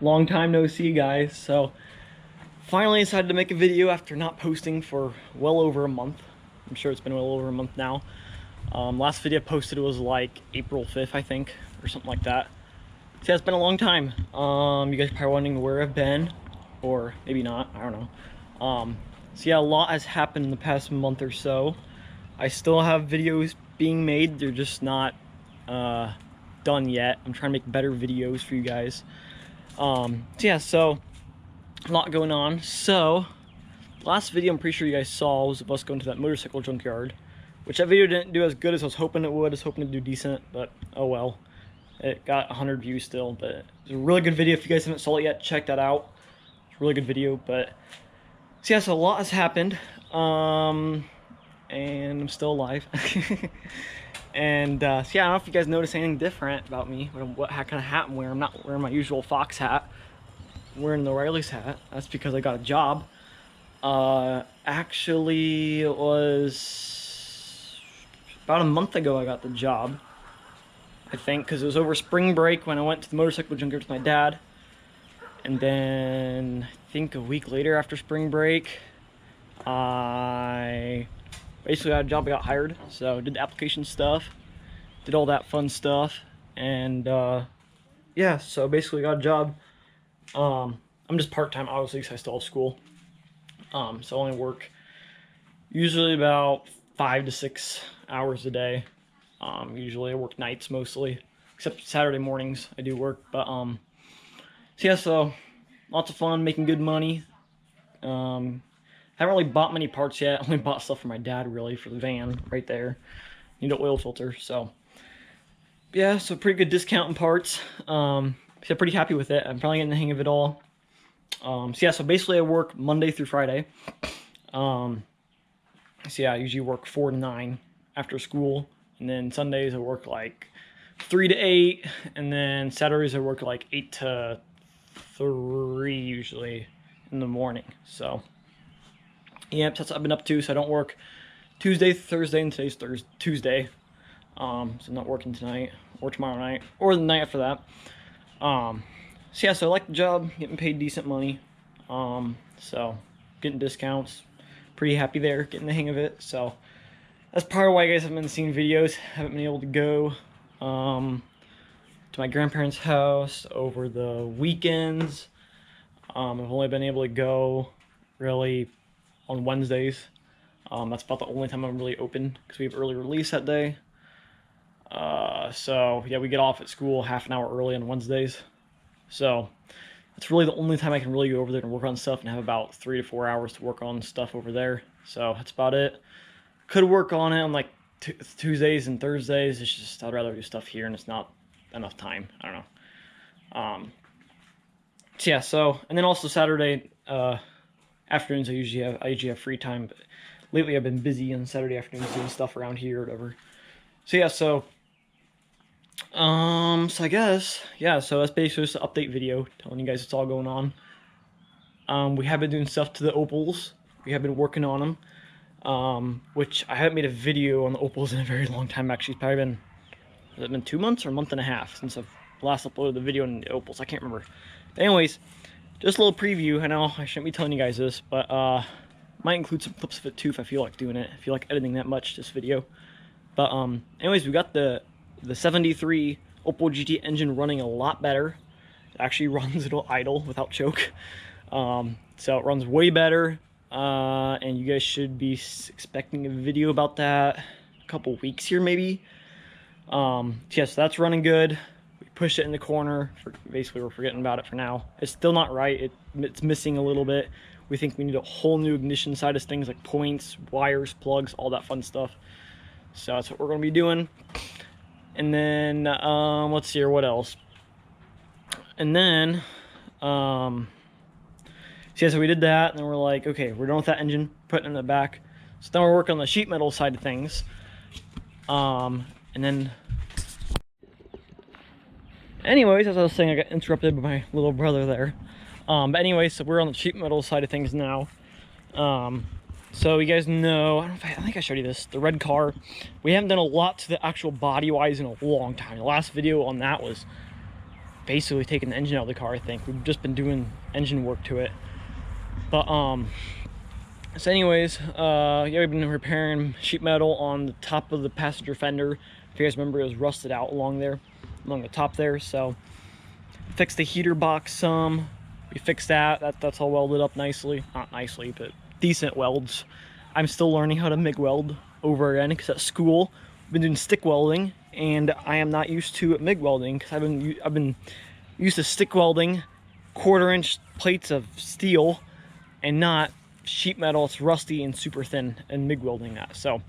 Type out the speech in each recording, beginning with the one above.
Long time no see, guys. So finally decided to make a video after not posting for well over a month. I'm sure it's been well over a month now. Last video I posted was like April 5th, I think, or something like that. So yeah, it's been a long time. You guys are probably wondering where I've been, or maybe not, I don't know. So yeah, a lot has happened in the past month or so. I still have videos being made, they're just not done yet. I'm trying to make better videos for you guys. So yeah, so a lot going on. So last video I'm pretty sure you guys saw was of us going to that motorcycle junkyard, which that video didn't do as good as I was hoping it would. I was hoping to do decent, but oh well. It got 100 views still, but it's a really good video. If you guys haven't saw it yet, check that out. It's a really good video. But so yeah, so a lot has happened, and I'm still alive. And so yeah, I don't know if you guys notice anything different about me, what kind of hat I'm wearing. I'm not wearing my usual Fox hat. I'm wearing the Riley's hat. That's because I got a job. Actually, it was about a month ago I got the job, I think, because it was over spring break when I went to the motorcycle junkyard with my dad. And then I think a week later after spring break, I basically had a job. I got hired, so did the application stuff, did all that fun stuff, and yeah, so basically got a job. I'm just part-time, obviously, because I still have school. So I only work usually about 5 to 6 hours a day. Usually I work nights mostly, except Saturday mornings I do work. But so yeah, so lots of fun, making good money. Haven't really bought many parts yet. Only bought stuff for my dad, really, for the van right there. Need an oil filter, so yeah, so pretty good discount in parts. So I'm pretty happy with it. I'm probably getting the hang of it all. So yeah, so basically I work Monday through Friday. So yeah, I usually work 4 to 9 after school, and then Sundays I work like 3 to 8, and then Saturdays I work like 8 to 3 usually in the morning. So yeah, that's what I've been up to. So I don't work Tuesday, Thursday, and today's Tuesday. So I'm not working tonight or tomorrow night or the night after that. So yeah, so I like the job, getting paid decent money. So getting discounts, pretty happy there, getting the hang of it. So that's part of why you guys haven't been seeing videos. Haven't been able to go to my grandparents' house over the weekends. I've only been able to go really on Wednesdays. That's about the only time I'm really open because we have early release that day. So yeah, we get off at school half an hour early on Wednesdays. So that's really the only time I can really go over there and work on stuff and have about 3 to 4 hours to work on stuff over there. So that's about it. Could work on it on like Tuesdays and Thursdays. It's just I'd rather do stuff here, and it's not enough time. I don't know. So yeah. So and then also Saturday afternoons I usually have free time, but lately I've been busy on Saturday afternoons doing stuff around here or whatever. So yeah. So I guess yeah. So that's basically just an update video telling you guys what's all going on. We have been doing stuff to the Opals. We have been working on them. Which I haven't made a video on the Opals in a very long time. Actually, it's probably been, has it been 2 months or a month and a half since I've last uploaded the video on the Opals? I can't remember. But anyways, just a little preview. I know I shouldn't be telling you guys this, but might include some clips of it too if I feel like doing it. If you like editing that much, this video. But anyways, we got the 73 Opal GT engine running a lot better. It actually runs it'll idle without choke. So it runs way better. And you guys should be expecting a video about that in a couple weeks here maybe. Yes, that's running good. We pushed it in the corner. Basically we're forgetting about it for now. It's still not right. It's missing a little bit. We think we need a whole new ignition side of things, like points, wires, plugs, all that fun stuff. So that's what we're going to be doing. And then let's see here, what else. And then so yeah, so we did that, and then we're like, okay, we're done with that engine, putting it in the back. So then we're working on the sheet metal side of things. And then, anyways, as I was saying, I got interrupted by my little brother there. But anyways, so we're on the sheet metal side of things now. So you guys know, I think I showed you this, the red car. We haven't done a lot to the actual body-wise in a long time. The last video on that was basically taken the engine out of the car, I think. We've just been doing engine work to it. But, so anyways, yeah, we've been repairing sheet metal on the top of the passenger fender. If you guys remember, it was rusted out along the top there. So, fixed the heater box some. We fixed that. That's all welded up nicely. Not nicely, but decent welds. I'm still learning how to MIG weld over again because at school I've been doing stick welding, and I am not used to MIG welding because I've been used to stick welding 1/4-inch plates of steel and not sheet metal. It's rusty and super thin, and MIG welding that. So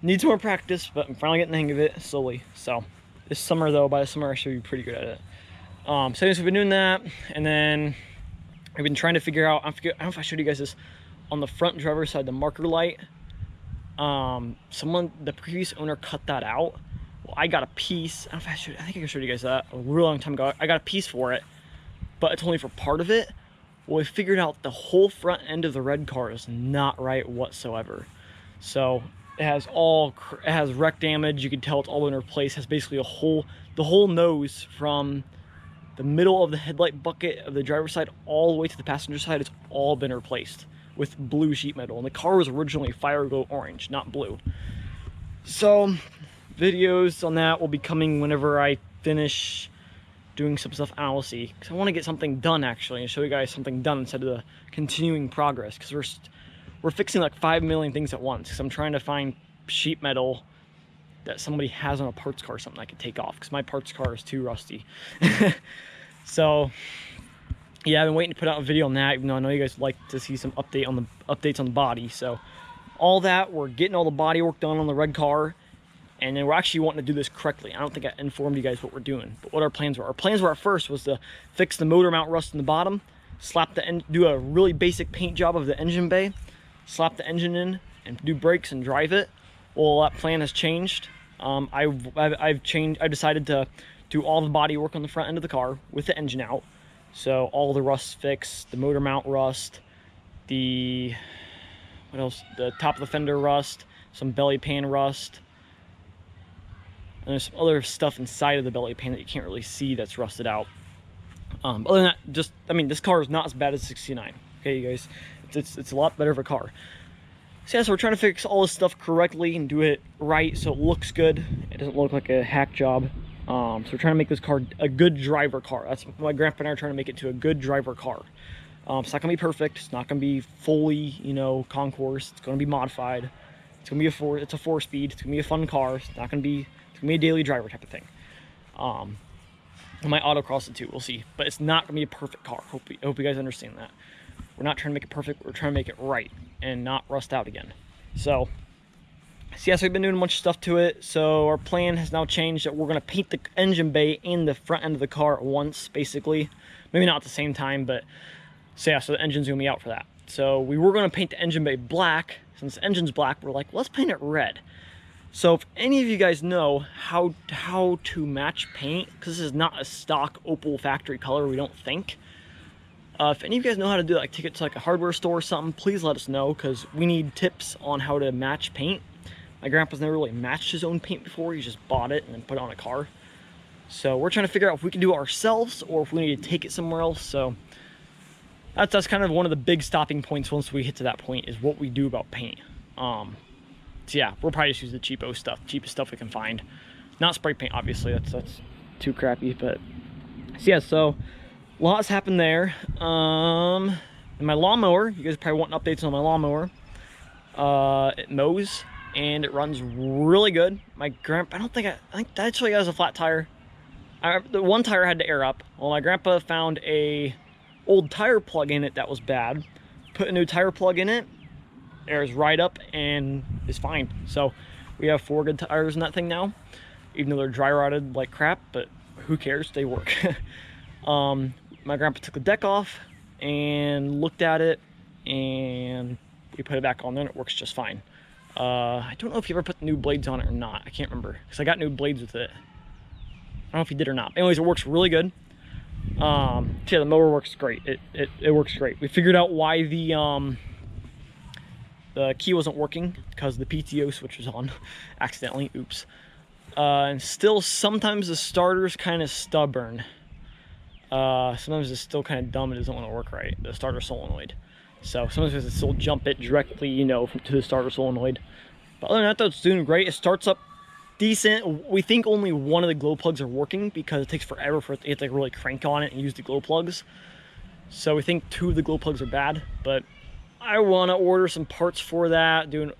needs more practice, but I'm finally getting the hang of it slowly. So this summer though, by the summer I should be pretty good at it. So anyways, we've been doing that, and then I've been trying to figure out, I don't know if I showed you guys this, on the front driver's side, the marker light, the previous owner cut that out. Well, I got a piece, I don't know if I think I showed you guys that a real long time ago. I got a piece for it, but it's only for part of it. Well, we figured out the whole front end of the red car is not right whatsoever. So it has wreck damage. You can tell it's all been replaced. It has basically the whole nose from the middle of the headlight bucket of the driver's side all the way to the passenger side. It's all been replaced with blue sheet metal, and the car was originally fire glow orange, not blue. So videos on that will be coming whenever I finish doing some stuff. I will see, because I want to get something done actually and show you guys something done instead of the continuing progress, because we're fixing like 5 million things at once, because I'm trying to find sheet metal that somebody has on a parts car or something I could take off, because my parts car is too rusty. So yeah, I've been waiting to put out a video on that, even though I know you guys like to see some updates on the body. So all that, we're getting all the body work done on the red car, and then we're actually wanting to do this correctly. I don't think I informed you guys what we're doing, but what our plans were. Our plans were at first was to fix the motor mount rust in the bottom, do a really basic paint job of the engine bay, slap the engine in, and do brakes and drive it. Well, that plan has changed. I've decided to do all the body work on the front end of the car with the engine out. So all the rust fixed, the motor mount rust, the top of the fender rust, some belly pan rust, and there's some other stuff inside of the belly pan that you can't really see that's rusted out. Other than that, this car is not as bad as 69. Okay, you guys, it's a lot better of a car. So yeah, so we're trying to fix all this stuff correctly and do it right so it looks good. It doesn't look like a hack job. So we're trying to make this car a good driver car. That's my grandpa and I are trying to make it to a good driver car. It's not gonna be perfect. It's not gonna be fully, concourse. It's gonna be modified. It's gonna be it's a 4-speed. It's gonna be a fun car. It's gonna be a daily driver type of thing. I might autocross it too. We'll see. But it's not gonna be a perfect car. Hope you guys understand that. We're not trying to make it perfect. We're trying to make it right and not rust out again. So yes, we've been doing a bunch of stuff to it. So our plan has now changed that we're going to paint the engine bay and the front end of the car at once, basically. Maybe not at the same time, but so yeah, so the engine's going to be out for that. So we were going to paint the engine bay black. Since the engine's black, we're like, let's paint it red. So if any of you guys know how to match paint, because this is not a stock Opel factory color, we don't think. If any of you guys know how to do it, like take it to like a hardware store or something, please let us know, because we need tips on how to match paint. My grandpa's never really matched his own paint before. He just bought it and then put it on a car. So we're trying to figure out if we can do it ourselves or if we need to take it somewhere else. So that's kind of one of the big stopping points once we hit to that point, is what we do about paint. So yeah, we'll probably just use the cheapest stuff we can find. Not spray paint, obviously. That's too crappy. But so yeah, so a lot's happened there. And my lawnmower, you guys probably want updates on my lawnmower. It mows and it runs really good. My grandpa, I think that actually has a flat tire. The one tire had to air up. Well, my grandpa found a old tire plug in it that was bad. Put a new tire plug in it, airs right up and is fine. So we have 4 good tires in that thing now, even though they're dry rotted like crap, but who cares, they work. My grandpa took the deck off and looked at it, and we put it back on there and it works just fine. I don't know if you ever put the new blades on it or not. I can't remember, because I got new blades with it. I don't know if you did or not. Anyways, it works really good. So yeah, the mower works great. It works great. We figured out why the key wasn't working, because the PTO switch was on accidentally. Oops. And still sometimes the starter's kind of stubborn. sometimes it's still kind of dumb. It doesn't want to work right, the starter solenoid. So sometimes it's still jump it directly, you know, to the starter solenoid. But other than that, though, it's doing great. It starts up decent. We think only one of the glow plugs are working because it takes forever for it to like really crank on it and use the glow plugs. So we think 2 of the glow plugs are bad, but I want to order some parts for that, get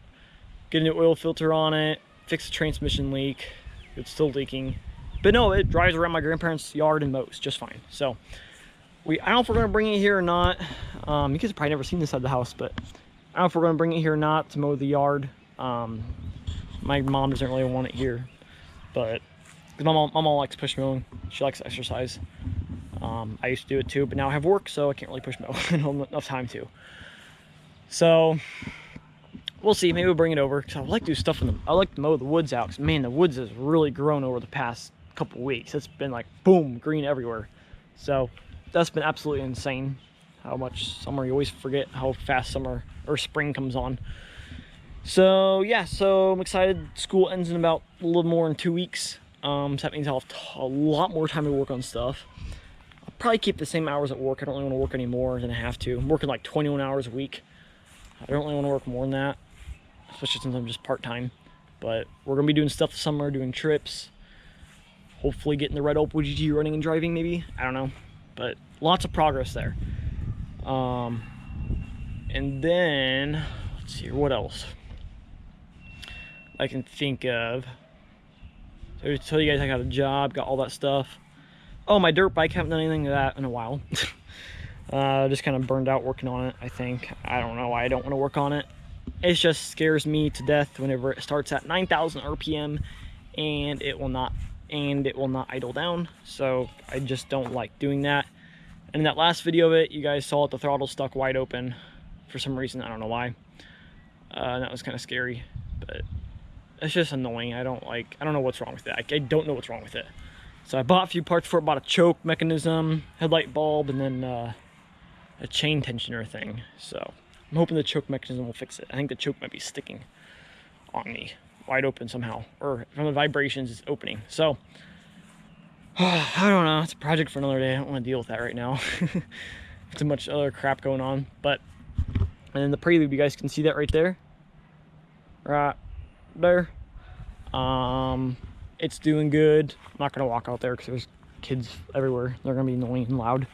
a new oil filter on it, fix the transmission leak. It's still leaking. But no, it drives around my grandparents' yard and mows just fine. So I don't know if we're going to bring it here or not. You guys have probably never seen this side of the house, but I don't know if we're going to bring it here or not to mow the yard. My mom doesn't really want it here, but because my mom likes push mowing. She likes exercise. I used to do it too, but now I have work, so I can't really push mow. I don't have enough time to. So we'll see. Maybe we'll bring it over because I like to do stuff in I like to mow the woods out. Because man, the woods has really grown over the past couple weeks. It's been like boom, green everywhere. So that's been absolutely insane. How much summer, you always forget how fast summer or spring comes on. So yeah, so I'm excited. School ends in about a little more than 2 weeks. So that means I'll have a lot more time to work on stuff. I'll probably keep the same hours at work. I don't really want to work any more than I have to. I'm working like 21 hours a week. I don't really want to work more than that, especially since I'm just part-time. But we're going to be doing stuff this summer, doing trips. Hopefully getting the red Opal GT running and driving maybe. I don't know. But lots of progress there. And then, let's see here, what else I can think of. So to tell you guys I got a job, got all that stuff. Oh, my dirt bike, haven't done anything to that in a while. Just kind of burned out working on it, I think. I don't know why I don't want to work on it. It just scares me to death whenever it starts at 9,000 RPM and it will not idle down. So I just don't like doing that. And in that last video of it, you guys saw it, the throttle stuck wide open for some reason. I don't know why. And that was kind of scary, but it's just annoying. I don't know what's wrong with it. I don't know what's wrong with it. So I bought a few parts for it, bought a choke mechanism, headlight bulb, and then a chain tensioner thing. So I'm hoping the choke mechanism will fix it. I think the choke might be sticking on me wide open somehow, or from the vibrations it's opening. So I don't know, it's a project for another day. I don't want to deal with that right now. Too much other crap going on. But and then the Prelude, you guys can see that right there, right there. It's doing good. I'm not gonna walk out there because there's kids everywhere. They're gonna be annoying and loud.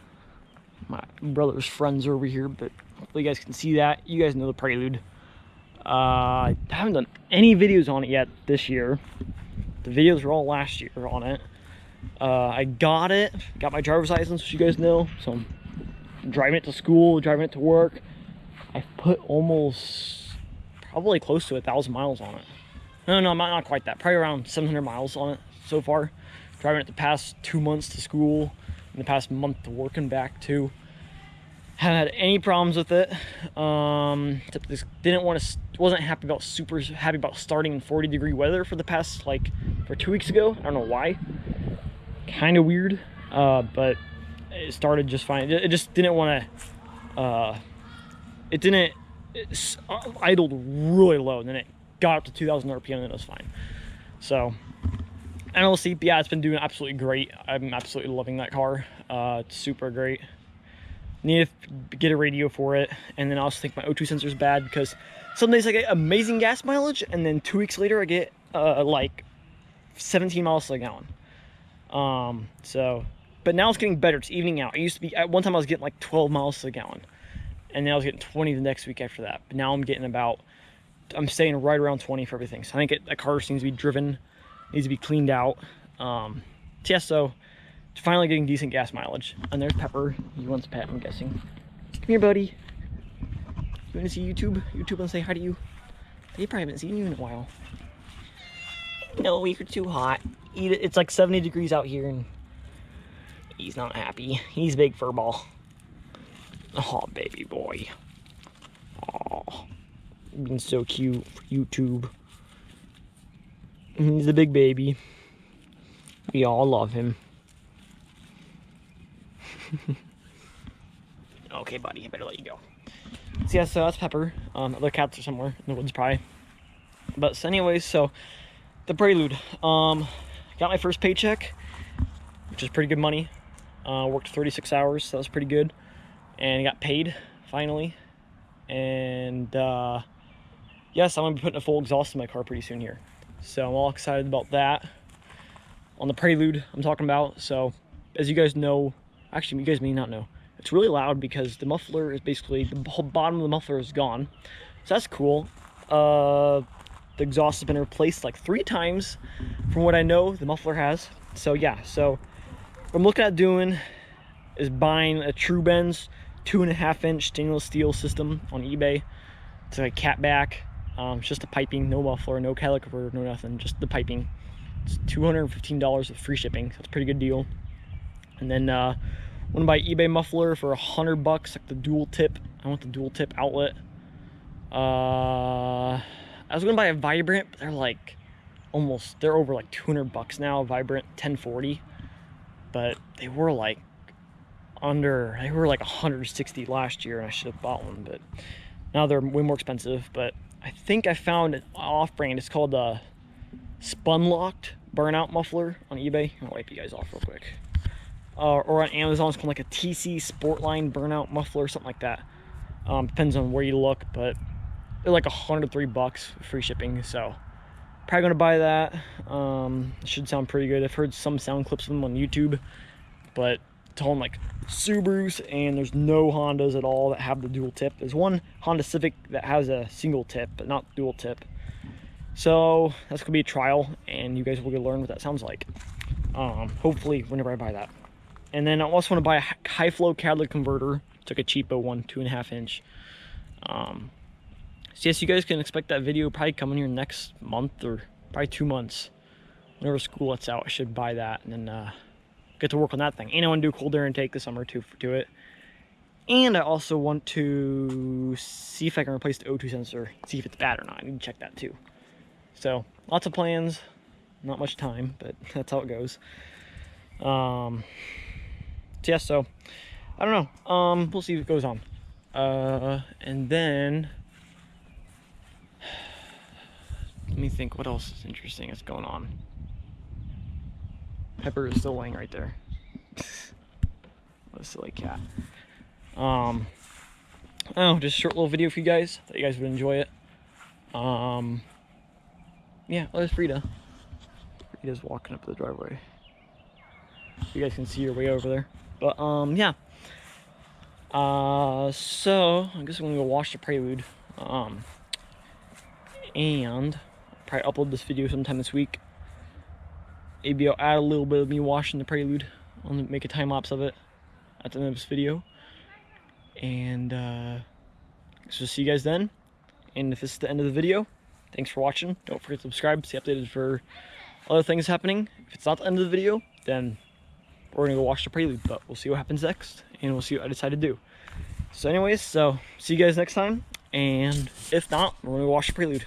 My brother's friends are over here, but hopefully you guys can see that. You guys know the Prelude. I haven't done any videos on it yet this year. The videos were all last year on it. I got my driver's license, which you guys know. So I'm driving it to school, driving it to work. I've put probably close to 1,000 miles on it. No, not quite that. Probably around 700 miles on it so far. Driving it the past 2 months to school, and the past month to work and back too. Haven't had any problems with it. Except this wasn't super happy about starting in 40-degree weather for the past for 2 weeks ago. I don't know why. Kind of weird, but it started just fine. It just didn't want to. It idled really low, and then it got up to 2,000 RPM, and then it was fine. So, and we'll see. But yeah, it's been doing absolutely great. I'm absolutely loving that car. It's super great. Need to get a radio for it, and then I also think my O2 sensor is bad because some days I get amazing gas mileage, and then 2 weeks later I get like 17 miles to the gallon. But now it's getting better. It's evening out. It used to be, at one time I was getting like 12 miles to the gallon, and then I was getting 20 the next week after that. But now I'm getting I'm staying right around 20 for everything. So I think that car seems to be driven, needs to be cleaned out. So finally getting decent gas mileage. And there's Pepper. He wants a pet, I'm guessing. Come here, buddy. You want to see YouTube? YouTube wants to say hi to you. They probably haven't seen you in a while. No, you're too hot. It's like 70 degrees out here, and he's not happy. He's a big fur ball. Oh, baby boy. Oh, being so cute for YouTube. He's a big baby. We all love him. Okay, buddy, I better let you go. So yeah, so that's Pepper. Other cats are somewhere in the woods probably. But so anyways, so the Prelude. Got my first paycheck, which is pretty good money. Worked 36 hours, so that was pretty good. And got paid, finally. And yes, I'm going to be putting a full exhaust in my car pretty soon here. So I'm all excited about that. On the Prelude I'm talking about. So as you guys know, actually you guys may not know, it's really loud because the muffler is basically, the whole bottom of the muffler is gone. So that's cool. The exhaust has been replaced like 3 times from what I know the muffler has. So yeah, so what I'm looking at doing is buying a True Benz 2.5-inch stainless steel system on eBay. It's like catback. It's just the piping, no muffler, no catalytic converter, no nothing, just the piping. It's $215 with free shipping, so it's a pretty good deal. And then I'm gonna buy eBay muffler for $100, like the dual tip. I want the dual tip outlet. I was gonna buy a Vibrant, but they're like they're over like $200 now. Vibrant 1040, but they were like like 160 last year, and I should have bought one, but now they're way more expensive. But I think I found an off-brand. It's called Spun Locked Burnout Muffler on eBay. I'll wipe you guys off real quick. Or on Amazon, it's called like a TC Sportline Burnout Muffler or something like that. Depends on where you look, but they're like $103 free shipping. So probably gonna buy that. It should sound pretty good. I've heard some sound clips of them on YouTube, but it's all like Subarus, and there's no Hondas at all that have the dual tip. There's one Honda Civic that has a single tip, but not dual tip. So that's gonna be a trial, and you guys will get to learn what that sounds like. Hopefully whenever I buy that. And then I also want to buy a high flow catalytic converter. It's like a cheapo one, 2.5-inch. So yes, you guys can expect that video probably coming here next month, or probably 2 months. Whenever school lets out, I should buy that and then get to work on that thing. And I want to do a cold air intake this summer too to it. And I also want to see if I can replace the O2 sensor, see if it's bad or not. I need to check that too. So lots of plans, not much time, but that's how it goes. So yeah, so I don't know. We'll see what goes on. And then let me think, what else is interesting that's going on. Pepper is still laying right there. What a silly cat. Oh, just a short little video for you guys. Thought you guys would enjoy it. Yeah, well, there's Frida. Frida's walking up the driveway. You guys can see her way over there. But yeah. So I guess I'm gonna go watch the Prelude. And probably upload this video sometime this week. Maybe I'll add a little bit of me washing the Prelude. I'll make a time lapse of it at the end of this video. And so see you guys then. And if this is the end of the video, thanks for watching. Don't forget to subscribe, stay updated for other things happening. If it's not the end of the video, then we're gonna go watch the Prelude, but we'll see what happens next, and we'll see what I decide to do. So anyways, so see you guys next time, and if not, we're gonna go watch the Prelude.